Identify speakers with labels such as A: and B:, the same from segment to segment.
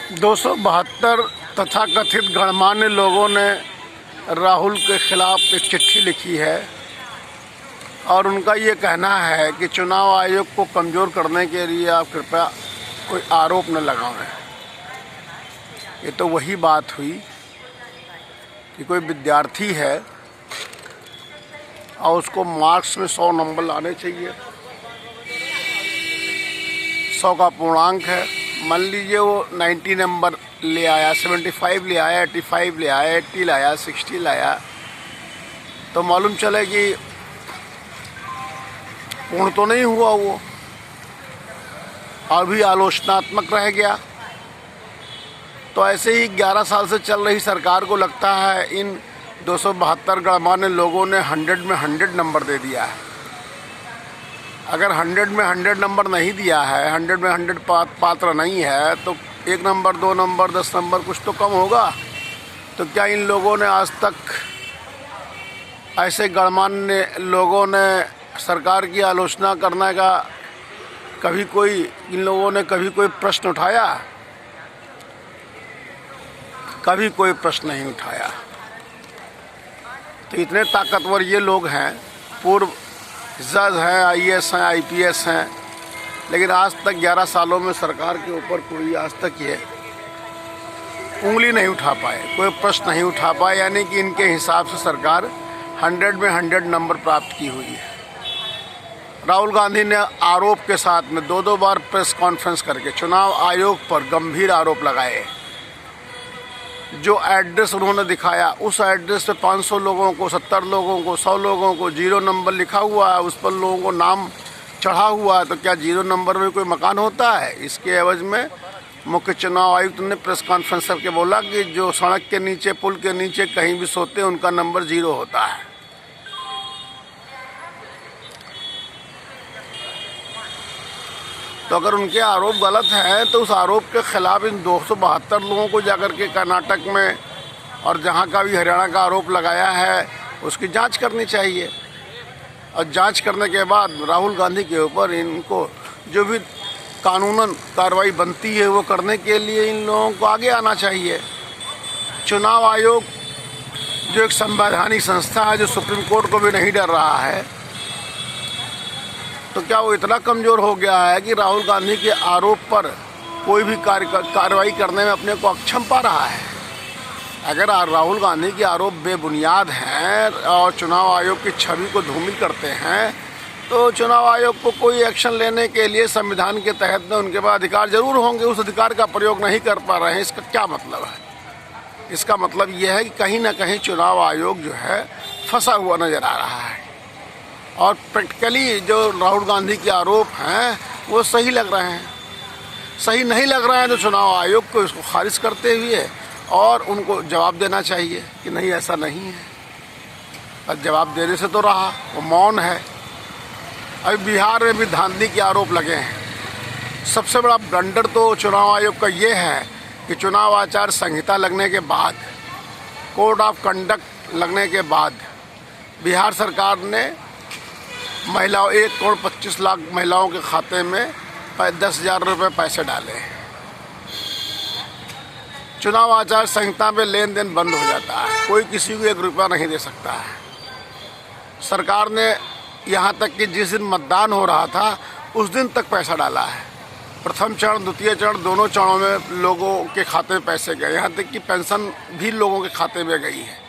A: 272 तथाकथित गणमान्य लोगों ने राहुल के खिलाफ एक चिट्ठी लिखी है और उनका ये कहना है कि चुनाव आयोग को कमज़ोर करने के लिए आप कृपया कोई आरोप न लगाएं। ये तो वही बात हुई कि कोई विद्यार्थी है और उसको मार्क्स में 100 नंबर लाने चाहिए, 100 का पूर्णांक है। मान लीजिए वो 90 नंबर ले आया, 75 ले आया, 85 ले आया, 80 लाया, 60 लाया, तो मालूम चले कि पूर्ण तो नहीं हुआ वो और भी आलोचनात्मक रह गया। तो ऐसे ही 11 साल से चल रही सरकार को लगता है इन 272 गणमान्य लोगों ने 100 में 100 नंबर दे दिया है। अगर 100 में 100 नंबर नहीं दिया है, 100 में 100 पात्र नहीं है, तो 1 नंबर, 2 नंबर, 10 नंबर कुछ तो कम होगा। तो क्या इन लोगों ने आज तक, ऐसे गणमान्य लोगों ने सरकार की आलोचना करने का कभी कोई, इन लोगों ने कभी कोई प्रश्न उठाया? कभी कोई प्रश्न नहीं उठाया। तो इतने ताकतवर ये लोग हैं, पूर्व जज हैं, IAS हैं, IPS हैं, लेकिन आज तक 11 सालों में सरकार के ऊपर कोई आज तक ये उंगली नहीं उठा पाए, कोई प्रश्न नहीं उठा पाए। यानी कि इनके हिसाब से सरकार 100 में 100 नंबर प्राप्त की हुई है। राहुल गांधी ने आरोप के साथ में 2-2 बार प्रेस कॉन्फ्रेंस करके चुनाव आयोग पर गंभीर आरोप लगाए। जो एड्रेस उन्होंने दिखाया, उस एड्रेस पे 500 लोगों को, 70 लोगों को, 100 लोगों को 0 नंबर लिखा हुआ है, उस पर लोगों को नाम चढ़ा हुआ है। तो क्या 0 नंबर में कोई मकान होता है? इसके एवज में मुख्य चुनाव आयुक्त ने प्रेस कॉन्फ्रेंस करके बोला कि जो सड़क के नीचे, पुल के नीचे कहीं भी सोते हैं उनका नंबर 0 होता है। तो अगर उनके आरोप गलत हैं तो उस आरोप के खिलाफ इन 272 लोगों को जाकर के कर्नाटक में और जहाँ का भी हरियाणा का आरोप लगाया है उसकी जांच करनी चाहिए। और जांच करने के बाद राहुल गांधी के ऊपर इनको जो भी कानूनन कार्रवाई बनती है वो करने के लिए इन लोगों को आगे आना चाहिए। चुनाव आयोग जो एक संवैधानिक संस्था है, जो सुप्रीम कोर्ट को भी नहीं डर रहा है, तो क्या वो इतना कमज़ोर हो गया है कि राहुल गांधी के आरोप पर कोई भी कार्रवाई करने में अपने को अक्षम पा रहा है? अगर राहुल गांधी के आरोप बेबुनियाद हैं और चुनाव आयोग की छवि को धूमिल करते हैं, तो चुनाव आयोग को कोई एक्शन लेने के लिए संविधान के तहत में उनके पास अधिकार जरूर होंगे। उस अधिकार का प्रयोग नहीं कर पा रहे हैं। इसका क्या मतलब है? इसका मतलब यह है कि कहीं ना कहीं चुनाव आयोग जो है फंसा हुआ नज़र आ रहा है और प्रैक्टिकली जो राहुल गांधी के आरोप हैं वो सही लग रहे हैं। सही नहीं लग रहे हैं तो चुनाव आयोग को इसको खारिज करते हुए और उनको जवाब देना चाहिए कि नहीं, ऐसा नहीं है। और जवाब देने से तो रहा, वो मौन है। अभी बिहार में भी धांधली के आरोप लगे हैं। सबसे बड़ा ब्लंडर तो चुनाव आयोग का ये है कि चुनाव आचार संहिता लगने के बाद, कोड ऑफ कंडक्ट लगने के बाद बिहार सरकार ने महिलाओं 1,25,00,000 महिलाओं के खाते में 10,000 रुपये पैसे डाले। चुनाव आचार संहिता में लेन देन बंद हो जाता है, कोई किसी को 1 रुपया नहीं दे सकता है। सरकार ने यहाँ तक कि जिस दिन मतदान हो रहा था उस दिन तक पैसा डाला है। प्रथम चरण, द्वितीय चरण, दोनों चरणों में लोगों के खाते में पैसे गए। यहाँ तक कि पेंशन भी लोगों के खाते में गई है।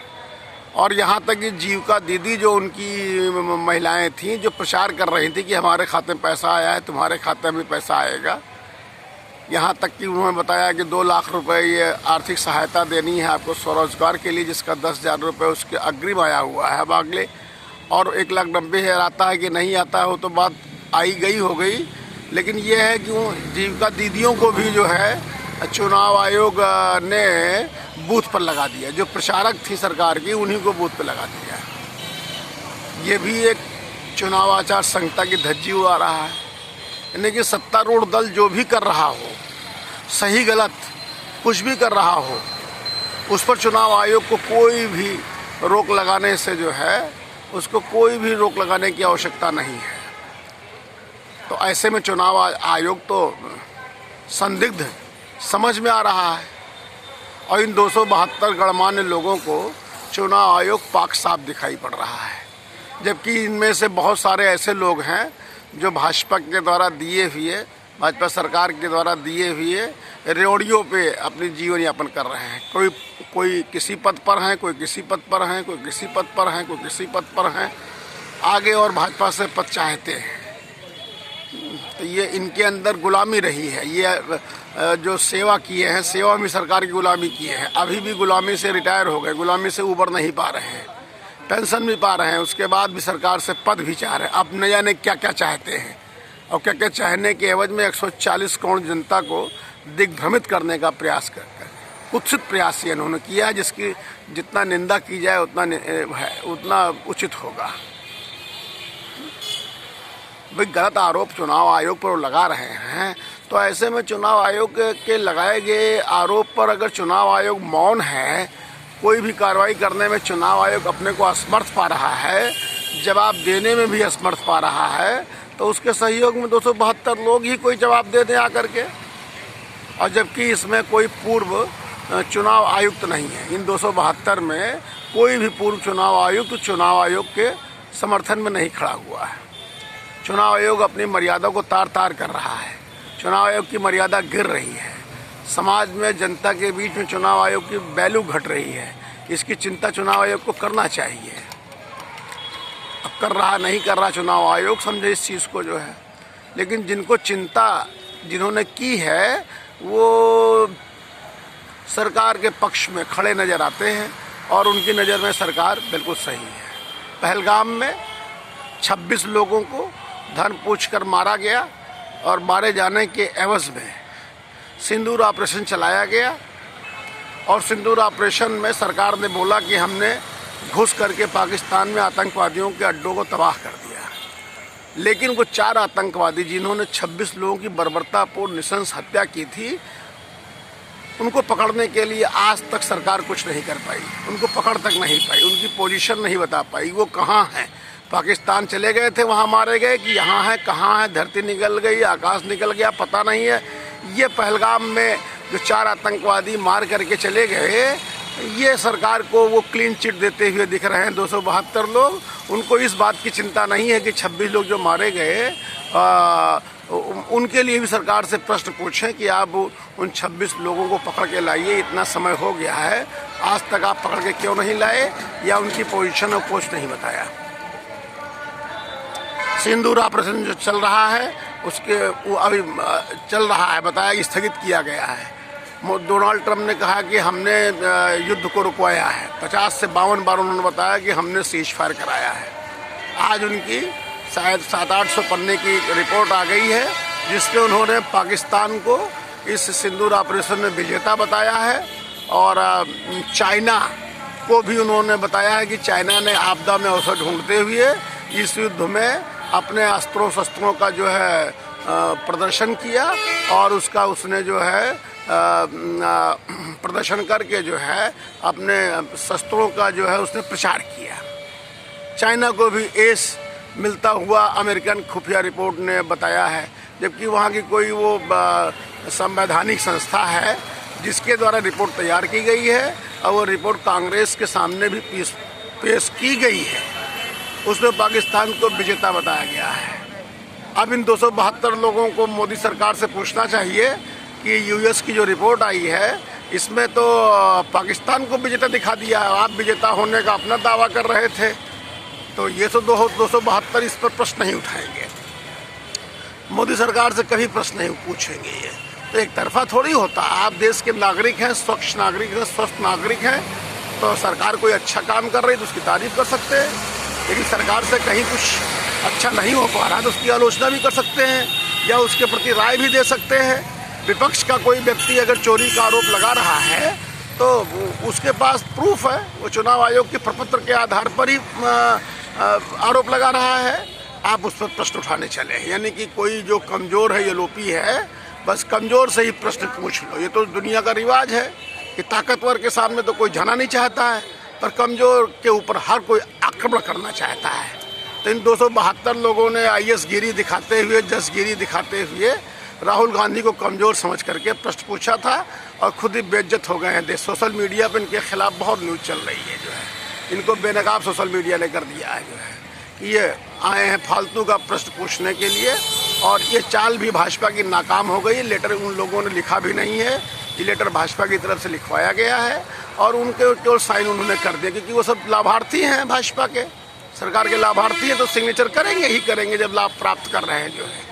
A: और यहाँ तक कि जीविका दीदी जो उनकी महिलाएं थीं, जो प्रचार कर रही थी कि हमारे खाते में पैसा आया है, तुम्हारे खाते में पैसा आएगा। यहाँ तक कि उन्होंने बताया कि 2 लाख रुपए ये आर्थिक सहायता देनी है आपको स्वरोजगार के लिए, जिसका 10,000 रुपये उसके अग्रिम आया हुआ है बागले। और 1,90,000 आता है कि नहीं आता है वो तो बात आई गई हो गई। लेकिन ये है कि जीविका दीदियों को भी जो है चुनाव आयोग ने बूथ पर लगा दिया। जो प्रचारक थी सरकार की उन्हीं को बूथ पर लगा दिया। ये भी एक चुनाव आचार संहिता की धज्जी उड़ा रहा है। यानी कि सत्तारूढ़ दल जो भी कर रहा हो, सही गलत कुछ भी कर रहा हो, उस पर चुनाव आयोग को कोई भी रोक लगाने से जो है, उसको कोई भी रोक लगाने की आवश्यकता नहीं है। तो ऐसे में चुनाव आयोग तो संदिग्ध समझ में आ रहा है। और इन 272 गणमान्य लोगों को चुनाव आयोग पाक साफ दिखाई पड़ रहा है, जबकि इनमें से बहुत सारे ऐसे लोग हैं जो भाजपा के द्वारा दिए हुए, भाजपा सरकार के द्वारा दिए हुए रेवड़ियों पे अपनी जीवन यापन कर रहे हैं। कोई किसी पद पर हैं, कोई किसी पद पर हैं, कोई किसी पद पर हैं, कोई किसी पद पर हैं, आगे और भाजपा से पद चाहते हैं। तो ये इनके अंदर गुलामी रही है। ये जो सेवा किए हैं, सेवा में सरकार की गुलामी किए हैं, अभी भी गुलामी से रिटायर हो गए, गुलामी से उबर नहीं पा रहे हैं, पेंशन भी पा रहे हैं, उसके बाद भी सरकार से पद भी चाह रहे हैं। अब न जाने क्या क्या चाहते हैं, और क्या क्या चाहने के एवज में 140 करोड़ जनता को दिग्भ्रमित करने का प्रयास कर कुत्सित प्रयास ये इन्होंने किया, जिसकी जितना निंदा की जाए उतना उचित होगा। भाई गलत आरोप चुनाव आयोग पर लगा रहे हैं, तो ऐसे में चुनाव आयोग के लगाए गए आरोप पर अगर चुनाव आयोग मौन है, कोई भी कार्रवाई करने में चुनाव आयोग अपने को असमर्थ पा रहा है, जवाब देने में भी असमर्थ पा रहा है, तो उसके सहयोग में 272 लोग ही कोई जवाब दे दें आकर के। और जबकि इसमें कोई पूर्व चुनाव आयुक्त नहीं है, इन 272 में कोई भी पूर्व चुनाव आयुक्त चुनाव आयोग के समर्थन में नहीं खड़ा हुआ है। चुनाव आयोग अपनी मर्यादा को तार तार कर रहा है, चुनाव आयोग की मर्यादा गिर रही है, समाज में जनता के बीच में चुनाव आयोग की वैल्यू घट रही है। इसकी चिंता चुनाव आयोग को करना चाहिए। अब कर रहा नहीं कर रहा चुनाव आयोग, समझे इस चीज़ को जो है, लेकिन जिनको चिंता जिन्होंने की है वो सरकार के पक्ष में खड़े नज़र आते हैं, और उनकी नज़र में सरकार बिल्कुल सही है। पहलगाम में 26 लोगों को धन पूछकर मारा गया, और मारे जाने के एवज में सिंदूर ऑपरेशन चलाया गया, और सिंदूर ऑपरेशन में सरकार ने बोला कि हमने घुस करके पाकिस्तान में आतंकवादियों के अड्डों को तबाह कर दिया। लेकिन वो 4 आतंकवादी जिन्होंने 26 लोगों की बर्बरतापूर्ण नृशंस हत्या की थी, उनको पकड़ने के लिए आज तक सरकार कुछ नहीं कर पाई, उनको पकड़ तक नहीं पाई, उनकी पोजीशन नहीं बता पाई, वो कहाँ हैं। पाकिस्तान चले गए थे, वहाँ मारे गए कि यहाँ है, कहाँ है, धरती निकल गई, आकाश निकल गया, पता नहीं है। ये पहलगाम में जो 4 आतंकवादी मार करके चले गए, ये सरकार को वो क्लीन चिट देते हुए दिख रहे हैं 272 लोग। उनको इस बात की चिंता नहीं है कि 26 लोग जो मारे गए, उनके लिए भी सरकार से प्रश्न पूछें कि आप उन 26 लोगों को पकड़ के लाइए, इतना समय हो गया है, आज तक आप पकड़ के क्यों नहीं लाए, या उनकी पोजीशन और पोस्ट नहीं बताया। सिंदूर ऑपरेशन जो चल रहा है उसके वो अभी चल रहा है, बताया स्थगित किया गया है। डोनाल्ड ट्रंप ने कहा कि हमने युद्ध को रुकवाया है, 50 से 52 बार उन्होंने बताया कि हमने सीज फायर कराया है। आज उनकी शायद 700-800 पन्ने की रिपोर्ट आ गई है, जिसमें उन्होंने पाकिस्तान को इस सिंदूर ऑपरेशन में विजेता बताया है, और चाइना को भी उन्होंने बताया है कि चाइना ने आपदा में अवसर ढूंढते हुए इस युद्ध में अपने अस्त्रों शस्त्रों का जो है प्रदर्शन किया, और उसका उसने जो है प्रदर्शन करके जो है अपने शस्त्रों का जो है उसने प्रचार किया। चाइना को भी एस मिलता हुआ अमेरिकन खुफिया रिपोर्ट ने बताया है, जबकि वहाँ की कोई वो संवैधानिक संस्था है जिसके द्वारा रिपोर्ट तैयार की गई है, और वो रिपोर्ट कांग्रेस के सामने भी पेश की गई है। उसमें पाकिस्तान को विजेता बताया गया है। अब इन 272 लोगों को मोदी सरकार से पूछना चाहिए कि यूएस की जो रिपोर्ट आई है इसमें तो पाकिस्तान को विजेता दिखा दिया है, आप विजेता होने का अपना दावा कर रहे थे, तो ये तो 272 इस पर प्रश्न नहीं उठाएंगे, मोदी सरकार से कभी प्रश्न नहीं पूछेंगे। ये तो एक तरफा थोड़ी होता। आप देश के नागरिक हैं, स्वच्छ नागरिक हैं, स्वस्थ नागरिक हैं, तो सरकार कोई अच्छा काम कर रही है तो उसकी तारीफ कर सकते हैं, लेकिन सरकार से कहीं कुछ अच्छा नहीं हो पा रहा तो उसकी आलोचना भी कर सकते हैं, या उसके प्रति राय भी दे सकते हैं। विपक्ष का कोई व्यक्ति अगर चोरी का आरोप लगा रहा है तो उसके पास प्रूफ है, वो चुनाव आयोग के प्रपत्र के आधार पर ही आरोप लगा रहा है, आप उस पर प्रश्न उठाने चले। यानी कि कोई जो कमज़ोर है, ये लोपी है, बस कमज़ोर से ही प्रश्न पूछ लो। ये तो दुनिया का रिवाज है कि ताकतवर के सामने तो कोई जाना नहीं चाहता है, पर कमज़ोर के ऊपर हर कोई आक्रमण करना चाहता है। तो इन 272 लोगों ने आईएस गिरी दिखाते हुए, जसगिरी दिखाते हुए राहुल गांधी को कमज़ोर समझ करके प्रश्न पूछा था और खुद ही बेइज्जत हो गए हैं। सोशल मीडिया पर इनके खिलाफ बहुत न्यूज़ चल रही है जो है, इनको बेनकाब सोशल मीडिया ने कर दिया है जो है कि ये आए हैं फालतू का प्रश्न पूछने के लिए। और ये चाल भी भाजपा की नाकाम हो गई। लेटर उन लोगों ने लिखा भी नहीं है, ये लेटर भाजपा की तरफ से लिखवाया गया है और उनके केवल साइन उन्होंने कर दिया, क्योंकि वो सब लाभार्थी हैं भाजपा के, सरकार के लाभार्थी हैं, तो सिग्नेचर करेंगे ही करेंगे जब लाभ प्राप्त कर रहे हैं जो है।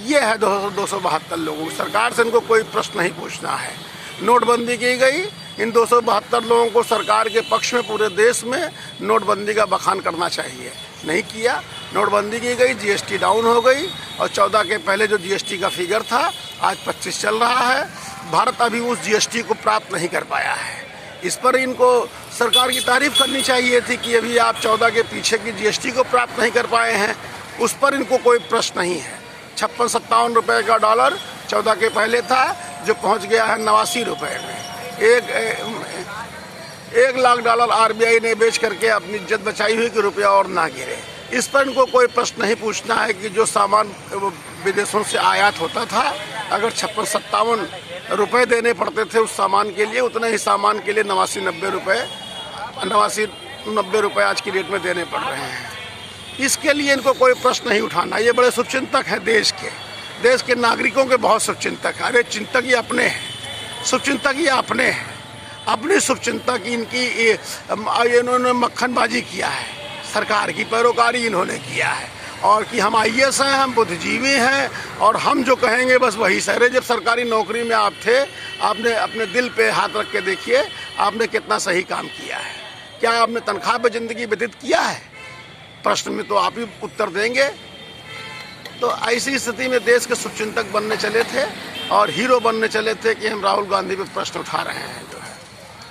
A: ये है 272 लोगों, सरकार से इनको कोई प्रश्न नहीं पूछना है। नोटबंदी की गई, इन 272 लोगों को सरकार के पक्ष में पूरे देश में नोटबंदी का बखान करना चाहिए, नहीं किया। नोटबंदी की गई, जीएसटी डाउन हो गई और 14 के पहले जो जीएसटी का फिगर था आज 25 चल रहा है। भारत अभी उस जीएसटी को प्राप्त नहीं कर पाया है। इस पर इनको सरकार की तारीफ करनी चाहिए थी कि अभी आप 14 के पीछे की जीएसटी को प्राप्त नहीं कर पाए हैं, उस पर इनको कोई प्रश्न नहीं है। 56-57 रुपये का डॉलर 14 के पहले था, जो पहुंच गया है 89 रुपये में। 1 लाख डॉलर आरबीआई ने बेच करके अपनी इज्जत बचाई हुई कि रुपया और ना गिरे। इस पर इनको कोई प्रश्न नहीं पूछना है कि जो सामान विदेशों से आयात होता था, अगर 56-57 रुपये देने पड़ते थे उस सामान के लिए, उतने ही सामान के लिए 89-90 रुपये आज की डेट में देने पड़ रहे हैं। इसके लिए इनको कोई प्रश्न नहीं उठाना। ये बड़े शुभचिंतक हैं देश के नागरिकों के बहुत शुभचिंतक हैं। अरे चिंतक ये अपने हैं, शुभचिंतक ये अपने हैं। अपनी शुभचिंतक इनकी इन्होंने मक्खनबाजी किया है, सरकार की पैरोकारी इन्होंने किया है और कि हम आईएएस हैं, हम बुद्धिजीवी हैं और हम जो कहेंगे बस वही सही। अरे जब सरकारी नौकरी में आप थे, आपने अपने दिल पे हाथ रख के देखिए आपने कितना सही काम किया है। क्या आपने तनख्वाह पे ज़िंदगी व्यतीत किया है? प्रश्न में तो आप ही उत्तर देंगे। तो ऐसी स्थिति में देश के शुभचिंतक बनने चले थे और हीरो बनने चले थे कि हम राहुल गांधी पे प्रश्न उठा रहे हैं जो है।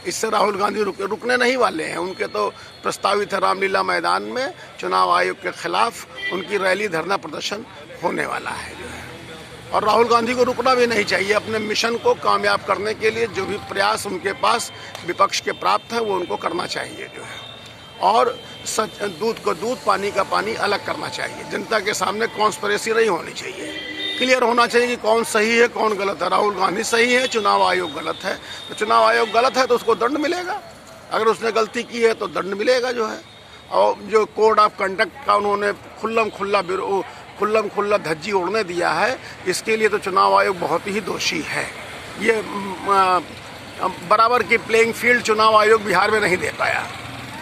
A: इससे राहुल गांधी रुकने नहीं वाले हैं। उनके तो प्रस्तावित है रामलीला मैदान में चुनाव आयोग के खिलाफ उनकी रैली धरना प्रदर्शन होने वाला है जो है। और राहुल गांधी को रुकना भी नहीं चाहिए। अपने मिशन को कामयाब करने के लिए जो भी प्रयास उनके पास विपक्ष के प्राप्त है वो उनको करना चाहिए जो है। और सच दूध को दूध, पानी का पानी अलग करना चाहिए। जनता के सामने कॉन्स्पिरेसी नहीं होनी चाहिए, क्लियर होना चाहिए कि कौन सही है कौन गलत है। राहुल गांधी सही है, चुनाव आयोग गलत है। तो चुनाव आयोग गलत है तो उसको दंड मिलेगा, अगर उसने गलती की है तो दंड मिलेगा जो है। और जो कोड ऑफ कंडक्ट का उन्होंने खुल्लम खुल्ला धज्जी उड़ने दिया है, इसके लिए तो चुनाव आयोग बहुत ही दोषी है। ये बराबर की प्लेइंग फील्ड चुनाव आयोग बिहार में नहीं दे पाया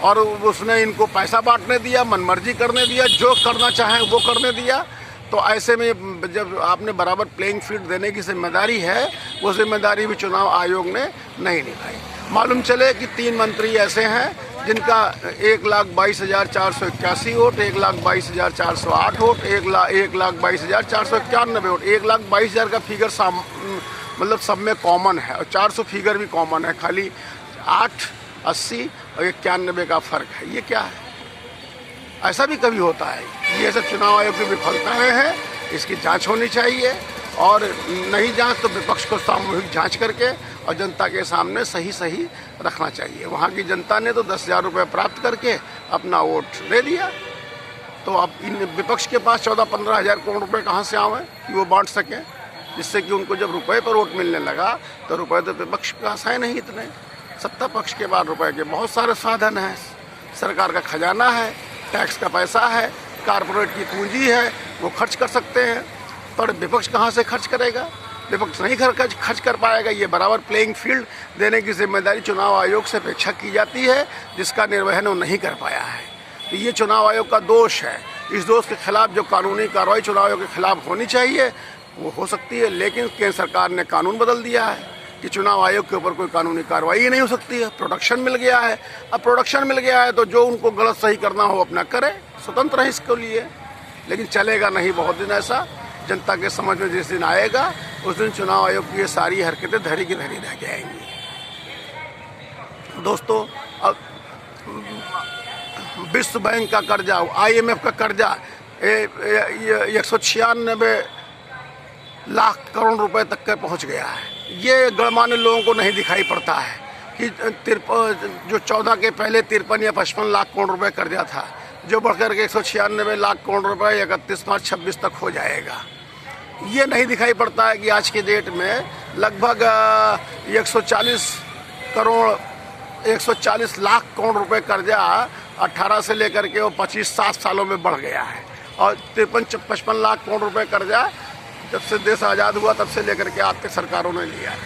A: और उसने इनको पैसा बांटने दिया, मनमर्जी करने दिया, जो करना चाहे वो करने दिया। तो ऐसे में जब आपने बराबर प्लेइंग फील्ड देने की जिम्मेदारी है, वो जिम्मेदारी भी चुनाव आयोग ने नहीं निभाई। मालूम चले कि 3 मंत्री ऐसे हैं जिनका 1,22,481 वोट, 1,22,408 वोट, 1,22,491 वोट। 1,22,000 का फिगर मतलब सब में कॉमन है और 400 फिगर भी कॉमन है। खाली 8, 80 और 91 का फर्क है। ये क्या है? ऐसा भी कभी होता है? ये सब चुनाव आयोग की विफलताएं हैं, इसकी जांच होनी चाहिए और नहीं जांच तो विपक्ष को सामूहिक जांच करके और जनता के सामने सही रखना चाहिए। वहाँ की जनता ने तो 10,000 रुपये प्राप्त करके अपना वोट दे दिया, तो अब इन विपक्ष के पास 14-15 हज़ार करोड़ रुपये कहाँ से आवे कि वो बांट सकें, जिससे कि उनको जब रुपये पर वोट मिलने लगा तो रुपये तो विपक्ष के पास है नहीं इतने। सत्ता पक्ष के बाद रुपए के बहुत सारे साधन हैं, सरकार का खजाना है, टैक्स का पैसा है, कारपोरेट की पूंजी है, वो खर्च कर सकते हैं। पर विपक्ष कहाँ से खर्च करेगा? विपक्ष नहीं खर्च कर पाएगा। ये बराबर प्लेइंग फील्ड देने की जिम्मेदारी चुनाव आयोग से अपेक्षा की जाती है, जिसका निर्वहन वो नहीं कर पाया है। तो ये चुनाव आयोग का दोष है। इस दोष के खिलाफ जो कानूनी कार्रवाई चुनाव आयोग के खिलाफ होनी चाहिए वो हो सकती है, लेकिन केंद्र सरकार ने कानून बदल दिया है कि चुनाव आयोग के ऊपर कोई कानूनी कार्रवाई ही नहीं हो सकती है। प्रोडक्शन मिल गया है। अब प्रोडक्शन मिल गया है तो जो उनको गलत सही करना हो अपना करे, स्वतंत्र है इसके लिए। लेकिन चलेगा नहीं बहुत दिन ऐसा। जनता के समझ में जिस दिन आएगा उस दिन चुनाव आयोग की ये सारी हरकतें धरी की धरी रह जाएंगी। दोस्तों, अब विश्व बैंक का कर्जा, IMF का कर्जा 196 लाख करोड़ रुपए तक के पहुंच गया है। ये गणमान्य लोगों को नहीं दिखाई पड़ता है कि जो 14 के पहले 53 या 55 लाख करोड़ रुपए कर्जा था, जो बढ़कर के 196 लाख करोड़ रुपए 31 मार्च 26 तक हो जाएगा। ये नहीं दिखाई पड़ता है कि आज के डेट में लगभग 140 लाख करोड़ रुपए कर्जा 18 से लेकर के वो 25-7 सालों में बढ़ गया है, और 53-55 लाख करोड़ रुपए कर्जा जब से देश आज़ाद हुआ तब से लेकर के आज तक सरकारों ने लिया है।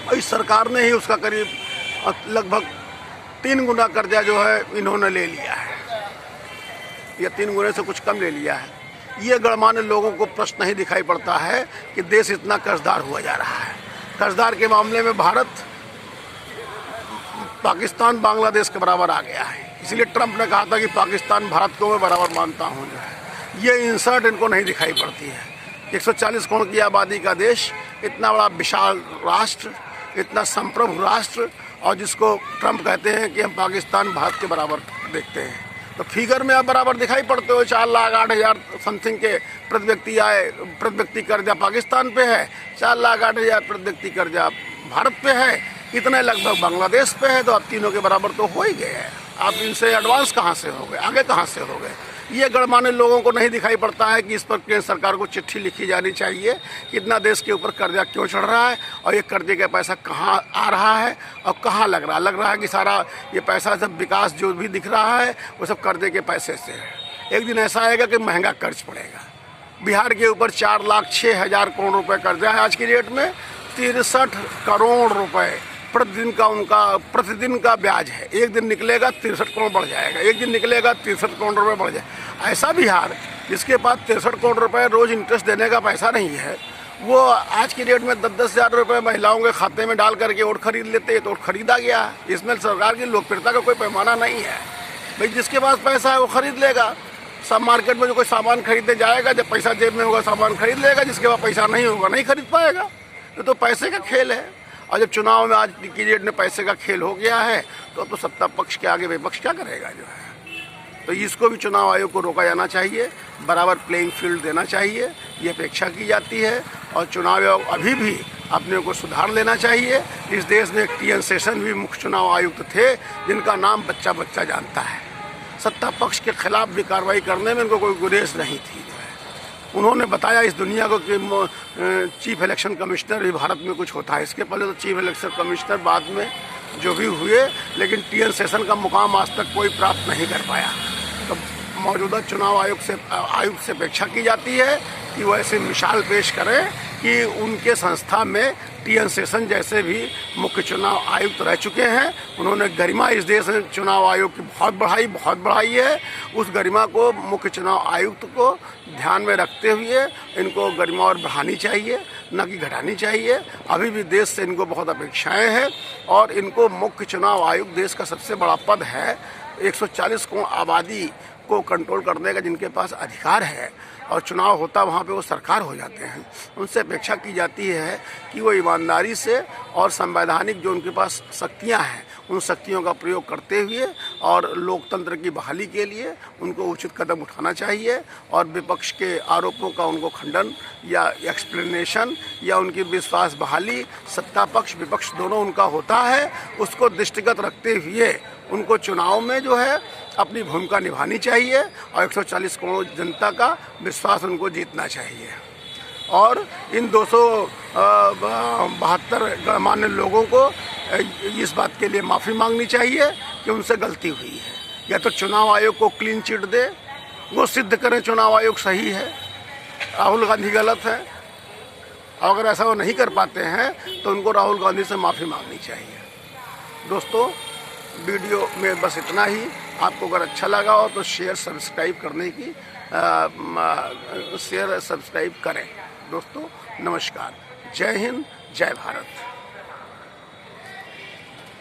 A: और इस सरकार ने ही उसका करीब लगभग 3 गुना कर्जा जो है इन्होंने ले लिया है, या 3 गुने से कुछ कम ले लिया है। ये गणमान्य लोगों को प्रश्न नहीं दिखाई पड़ता है कि देश इतना कर्जदार हुआ जा रहा है। कर्जदार के मामले में भारत पाकिस्तान बांग्लादेश के बराबर आ गया है। इसलिए ट्रंप ने कहा था कि पाकिस्तान भारत को मैं बराबर मानता हूँ। जो है ये इंसर्ट इनको नहीं दिखाई पड़ती है। 140 करोड़ की आबादी का देश, इतना बड़ा विशाल राष्ट्र, इतना संप्रभु राष्ट्र, और जिसको ट्रंप कहते हैं कि हम पाकिस्तान भारत के बराबर देखते हैं, तो फिगर में आप बराबर दिखाई पड़ते हो। 4,08,000 समथिंग के प्रति व्यक्ति कर्जा पाकिस्तान पे है, 4,08,000 प्रति व्यक्ति कर्जा भारत पे है, इतने लगभग बांग्लादेश पे है। तो आप तीनों के बराबर तो हो ही गए हैं। आप इनसे एडवांस कहाँ से हो गए, आगे कहाँ से हो गए? ये गणमान्य लोगों को नहीं दिखाई पड़ता है कि इस पर केंद्र सरकार को चिट्ठी लिखी जानी चाहिए कि इतना देश के ऊपर कर्जा क्यों चढ़ रहा है, और ये कर्जे का पैसा कहाँ आ रहा है और कहाँ लग रहा है। लग रहा है कि सारा ये पैसा सब विकास जो भी दिख रहा है वो सब कर्जे के पैसे से है। एक दिन ऐसा आएगा कि महंगा कर्ज पड़ेगा। बिहार के ऊपर 4,06,000 करोड़ रुपये कर्जा है आज की डेट में। 63 करोड़ रुपये प्रतिदिन का ब्याज है। एक दिन निकलेगा 63 करोड़ बढ़ जाएगा, एक दिन निकलेगा 63 करोड़ रुपये बढ़ जाएगा। ऐसा बिहार जिसके पास 63 करोड़ रुपये रोज इंटरेस्ट देने का पैसा नहीं है, वो आज की डेट में 10-10 हज़ार रुपये महिलाओं के खाते में डाल करके वोट खरीद लेते हैं। तो वोट खरीदा गया। इसमें सरकार की लोकप्रियता का कोई पैमाना नहीं है। भाई जिसके पास पैसा है वो खरीद लेगा। सब मार्केट में जो कोई सामान खरीदने जाएगा, जब पैसा जेब में होगा सामान खरीद लेगा, जिसके पास पैसा नहीं होगा नहीं खरीद पाएगा। तो पैसे का खेल है। और जब चुनाव में आज की डेट में पैसे का खेल हो गया है तो सत्ता पक्ष के आगे विपक्ष क्या करेगा जो है। तो इसको भी चुनाव आयोग को रोका जाना चाहिए, बराबर प्लेइंग फील्ड देना चाहिए, ये अपेक्षा की जाती है। और चुनाव आयोग अभी भी अपने को सुधार लेना चाहिए। इस देश में TN शेषन भी मुख्य चुनाव आयुक्त थे, जिनका नाम बच्चा बच्चा जानता है। सत्ता पक्ष के खिलाफ भी कार्रवाई करने में इनको कोई गुरेज नहीं थी। उन्होंने बताया इस दुनिया को कि चीफ इलेक्शन कमिश्नर भी भारत में कुछ होता है। इसके पहले तो चीफ इलेक्शन कमिश्नर बाद में जो भी हुए, लेकिन TN शेषन का मुकाम आज तक कोई प्राप्त नहीं कर पाया। तो मौजूदा चुनाव आयुक्त से अपेक्षा की जाती है कि वो ऐसी मिसाल पेश करें कि उनके संस्था में TN शेषन जैसे भी मुख्य चुनाव आयुक्त रह चुके हैं। उन्होंने गरिमा इस देश में चुनाव आयोग की बहुत बढ़ाई है। उस गरिमा को मुख्य चुनाव आयुक्त को ध्यान में रखते हुए इनको गरिमा और बढ़ानी चाहिए, न कि घटानी चाहिए। अभी भी देश से इनको बहुत अपेक्षाएं हैं, और इनको मुख्य चुनाव आयुक्त देश का सबसे बड़ा पद है। 140 करोड़ आबादी को कंट्रोल करने का जिनके पास अधिकार है, और चुनाव होता वहाँ पे वो सरकार हो जाते हैं। उनसे अपेक्षा की जाती है कि वो ईमानदारी से और संवैधानिक जो उनके पास शक्तियाँ हैं उन शक्तियों का प्रयोग करते हुए और लोकतंत्र की बहाली के लिए उनको उचित कदम उठाना चाहिए। और विपक्ष के आरोपों का उनको खंडन या एक्सप्लेनेशन या उनकी विश्वास बहाली, सत्ता पक्ष विपक्ष दोनों उनका होता है, उसको दृष्टिगत रखते हुए उनको चुनाव में जो है अपनी भूमिका निभानी चाहिए और 140 करोड़ जनता का विश्वास उनको जीतना चाहिए। और इन 272 गणमान्य लोगों को इस बात के लिए माफ़ी मांगनी चाहिए कि उनसे गलती हुई है। या तो चुनाव आयोग को क्लीन चिट दे, वो सिद्ध करें चुनाव आयोग सही है, राहुल गांधी गलत है। अगर ऐसा वो नहीं कर पाते हैं तो उनको राहुल गांधी से माफ़ी मांगनी चाहिए। दोस्तों, वीडियो में बस इतना ही। आपको अगर अच्छा लगा हो तो शेयर सब्सक्राइब करें। दोस्तों नमस्कार, जय हिंद, जय भारत।